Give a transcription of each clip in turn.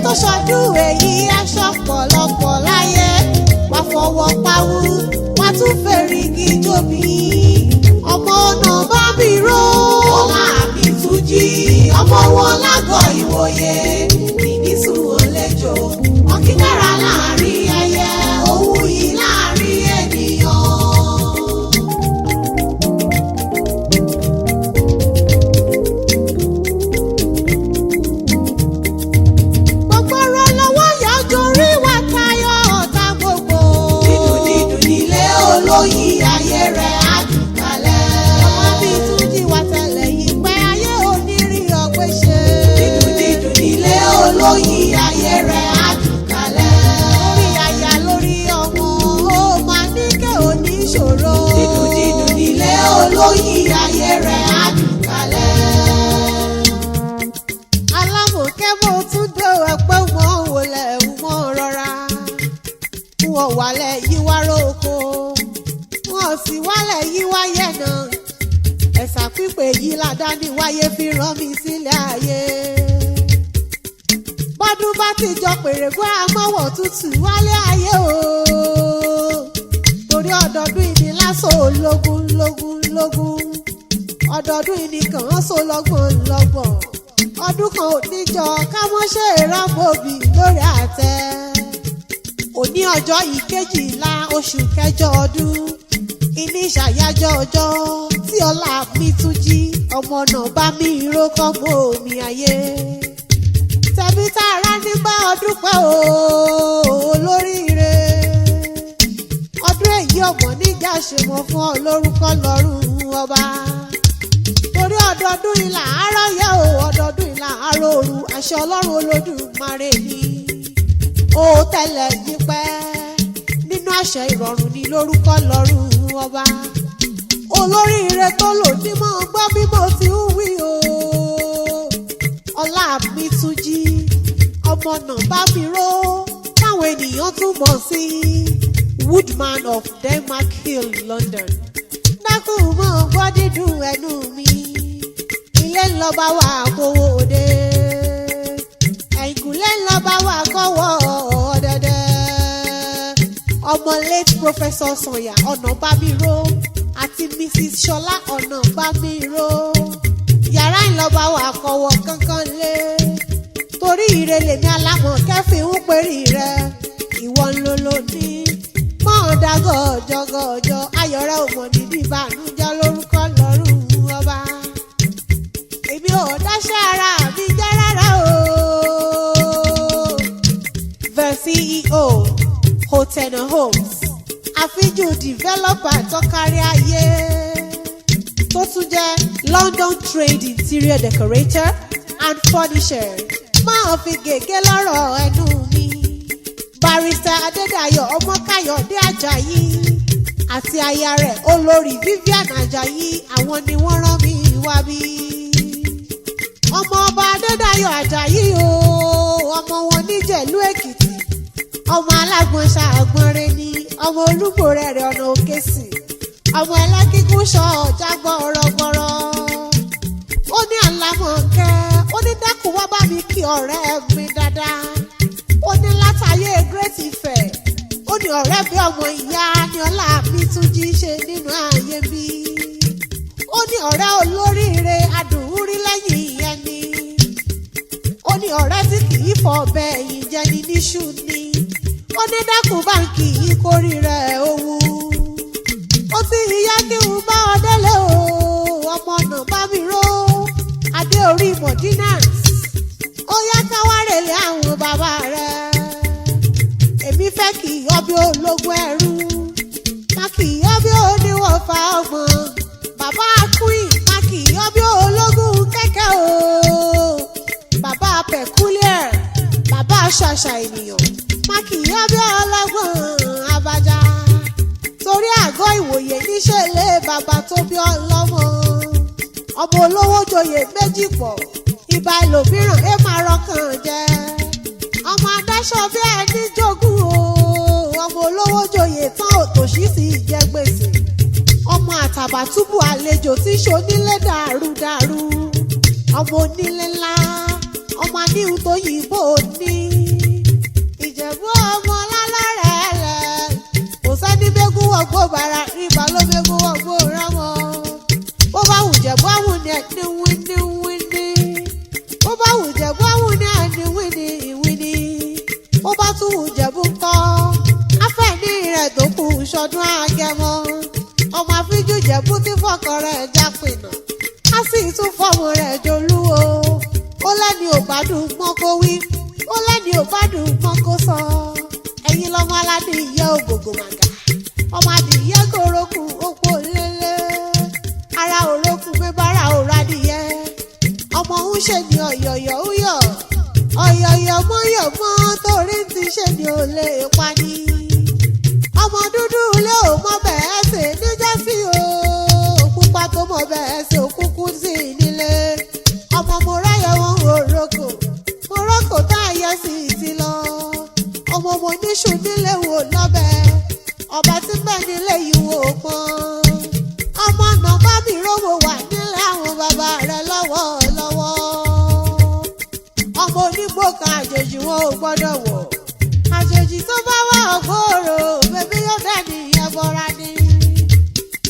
tó ṣọdún èyí aṣọ pọ̀lọpọ̀ láyé wá fọwọ́ pawú wá tún fèrègì jóbi ọmọ Onabamiro Olamitunji ọmọ wọn l'AGO-IWOYE ìnísù olejò wọn kí dára láàrin ẹyẹ òun yìí láàrin ènìyàn. gbogbo rọ lọ́wọ́ yọjú rí wá tayọ ọ̀tá gbogbo. dídùn dídùn nílé olóyin ayé rẹ̀ á dùn kalẹ̀. Olamitunji wá tẹ̀lẹ̀ yìí pé ayé onírí ọgbẹ́ ṣe. dídùn dídùn nílé olóyin ayé rẹ̀ á dùn kalẹ̀. lórí aya lórí ọmọ ó máa ní kẹ́ oníṣòro. dídùn dídùn nílé olóyin ayé rẹ̀ á dùn kalẹ̀. alámọ̀kẹ́ mo tún dé ẹ̀pẹ́ mọ́ wọlé mọ́ rọra. wọ́n wálẹ̀ yí wá róko wọ́n sì wálẹ̀ yí wáyé náà. ẹ̀sà pípé yìí ládàáni wáyé fi rán mi sílẹ̀ ayé. bọ́dún bá ti jọ pèrègbè amọ́wọ̀ tútù wálé ayé o. torí ọdọọdún ìní lásán ológun lógún lógún. ọdọọdún ìní kàn án so lọ́gbọ̀n lọ́gbọ̀n. ọdún kan ò níjọ káwọn ṣe ìrọ́pòbí lórí àtẹ. òní ọjọ́ ìkejìlá oṣù kẹjọ ọdún. ìní ṣàyájọ́ ọjọ́ tí Olamitunji ọmọ Onabamiro kọ́ mọ́ omi ayé. tẹ̀bí tààrà ní bá ọdún pẹ́ o olóríire. ọdún èyí ọmọ níjà ṣe mọ́ fún ọ lórúkọ lọ́rùn ọba. torí ọdọọdún ìlà àárọ̀ yẹ o ọdọọdún ìlà àárọ̀ òru àṣẹ Ọlọ́run Olódùmarè ni. ó tẹ̀lẹ̀ yí pẹ́ nínú àṣẹ ìrọ̀rùn ni lórúkọ lọ́rùn ọba. olóríire tó lò ní mọ́ gbọ́ bí mo ti ń wí o. Olamitunji ọmọ Onabamiro táwọn ènìyàn tún mọ̀ sí Woodman of Denmark Hill, London. dákun mọ́ gbọ́ dídùn ẹnu mi. ilé ńlọba wà kówó òde. ẹ̀yìnkùlé ńlọba wà kọ́wọ́ ọ̀dẹ̀dẹ̀. ọmọ late Professor Sanya Onabamiro àti Mrs. Ṣọlá Onabamiro. yàrá ńlọba wà kọ́wọ́ kankan lé. torí ire lèmi Alámọ̀kẹ́ fi ń pèrè rẹ. ìwọ ń lo lóní. mọ́ ọ̀dà gọ̀ọ̀jọ̀gọ̀ọ̀jọ̀ ayọ̀rẹ́ ò mọ̀ nídìí ìbànújẹ́ lórúkọ lọ́rùn ọba. èmi ò dáṣẹ́ ara mi jẹ́ rárá o. The CEO Hotel and Homes àfijù developer tó kárí ayé. tó tún jẹ́ London Trade Interior Decorator and Furnisher. máa fi gègé lọ́rọ̀ ẹnu mi. Barrister Adédayọ̀ Ọmọkáyọ̀dé Àjàyí àti aya rẹ̀ olórí Vivian Àjàyí àwọn ni wọ́n rán mi wá bí. ọmọ ọba Adédayọ̀ Àjàyí o ọmọ wọn ní IJELU-EKITI. ọmọ alágbọ̀n ṣàgbọ̀nrẹ́ ni ọmọ olúgbòrẹ́ rẹ̀ ọ̀nà òkèsì. ọmọ ẹlẹ́kíkún ṣọ ọ̀já gbọ̀rọ̀gbọ̀rọ̀. ó ní Alámọ̀kẹ́ ó ní dákun wá bá mi kí ọ̀rẹ́ mi dáadáa. ó ní látàyè Great Ifẹ̀. ó ní ọ̀rẹ́ bí ọmọ ìyá ni Olamitunji ṣe nínú ayé bí. ó ní ọ̀rẹ́ olóríire adùnúrí lẹ́yìn ẹni. ó ní ọ̀rẹ́ tí kì í fọ ọbẹ̀ ẹ̀yìn jẹni níṣu ni. ó ní dákun báńkì yìí kórì rẹ̀ owó. ó ti ìyá kí n bá ọ délé o ọmọ Onabamiro adé orí Mọ̀dínàs. ó yá káwárèlé àwọn bàbá rẹ̀. èmi fẹ́ kì í yọ bí ológun ẹrú. má kì í yọ bí oníwọ̀fà ọgbọ̀n. bàbá queen má kì í yọ bí ológun kẹ̀kẹ́ o. bàbá peculiar bàbá ṣàṣà ènìyàn má kì í yọ bí ọlọ́gbọ̀n abájá. torí AGO-IWOYE níṣẹ́ ilé bàbá tó bí ọlọ́mọ. ọmọ olówó joyè méjì pọ̀ ìbá ẹlòmíràn ẹ máa rọkàn jẹ. ọmọ adáṣọ bí ẹni jogún o. ọmọ olówó joyè tán òtòṣì sì jẹ gbèsè. ọmọ àtàbàtúbù àlejò tí ṣonílé dàrúdàrú. ọmọ onílé ńlá ọmọ ní ohun tó yìnbó ní. Ìjẹ̀bú ọmọ lálọ́rẹ̀ẹ́lẹ̀ kò sẹ́ni mégún wọ̀gbó bàrà ríba ló mégún wọ̀gbó rámọ́. Bó bá wù Jẹ̀bú àwọn ní ẹni wíní. Bó bá wù Jẹ̀bú àwọn ní ẹni wíní. Bó bá tún wù Jẹ̀bú ńkọ́ afẹ́ ní rẹ̀ tó kù ṣọdún Agẹmọ. Ọmọ àfíjú Jẹ̀bú tí fọkọ rẹ̀ jápìnà á sì tún fọmọ rẹ̀ jolúwo. Ó lẹ́ni ò bá dùn mọ́ kó wí, ó lẹ́ni ò bá dùn mọ́ kó sọ. Ẹ̀yin lọ́mọ aládé ìyẹ́ ògògò màgà, ọmọ adìyẹ kòrókù òpó lélẹ̀. Ara òrókù mẹ́bàrà òradìyẹ, ọmọ ń ṣe ní ọ̀yọ̀yọ̀ úyọ̀. Ọ̀yọ̀yọ̀ mọ́yọ̀mọ́ torí ti ṣe ní ò lè pa ni. Ọmọ dúdú ilé ò mọ bẹ́ẹ̀ ṣe níjẹ́sí o. Pupa tó mọ bẹ́ẹ̀ ṣe òkúkú sí nílé. Ọmọ mo ráyọ̀ wọn Morocco tá a yẹ sí ti lọ. Ọmọ mo níṣu nílé wò lọ́bẹ̀. Ọba tí bẹ́ẹ̀ nílé yìí wò pọ́n. Ọmọ Onabamiro wà nílé àwọn bàbá rẹ̀ lọ́wọ́lọ́wọ́. Ọmọ onígbò kan àjèjì wọn ò gbọ́dọ̀ wọ̀. Àjèjì tó bá wà ọgọ́rò bébí yóò dẹ́ni ẹbọra ni.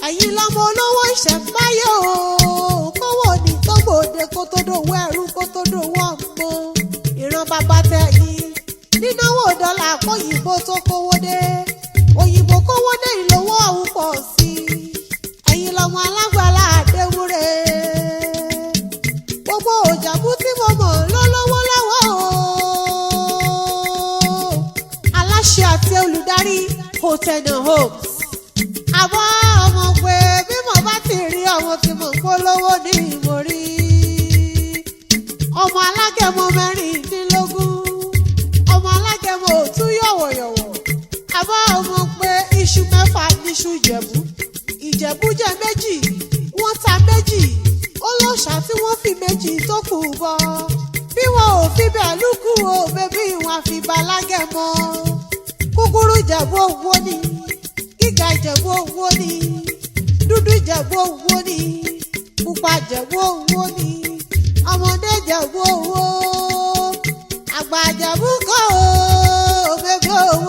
Ẹ̀yin lọ́mọ olówó ìṣẹ̀mbáyé o. Kówó ní tó gbòde kó tó dòwó ẹrú kó tó dòwó ọmọ. Ìran bàbá tẹ̀yìn nínáwó dọ́là kóyìnbó tó kówó dé. Òyìnbó kówó dé ìlówó ọ̀hún pọ̀ sí i. Ẹ̀yin lọ́mọ alágbàlá àdéwúre. Gbogbo Ìjẹ̀bú tí mo mọ̀ lọ́wọ́ lọ́wọ́ o. Aláṣẹ àti olùdarí Hotel and Homes. Àbọ̀ ọmọ pé bí mo bá ti rí ọmọ tí mo polówó ní ìmọ̀rí. Ọmọ Alágẹmọ mẹ́rìndínlógún. Ọmọ Alágẹmọ òtún yọ̀wọ̀yọ̀wọ̀. Àbọ̀ ọmọ pé iṣu mẹ́fà níṣu Ìjẹ̀bú. Ìjẹ̀bú jẹ́ méjì, wọ́n ta méjì. Olóṣà tí wọ́n fi méjì tó kù bọ̀. Bí wọn ò fi bẹ́ẹ̀ lúkú o, bébí wọn fi balágẹmọ. Kúkúrú Ìjẹ̀bú owó ni, gíga Ìjẹ̀bú owó ni, dúdú Ìjẹ̀bú owó ni, pupa Ìjẹ̀bú owó ni, ọmọdé Ìjẹ̀bú owó, àgbà Ìjẹ̀bú kọ́ o, bébí owó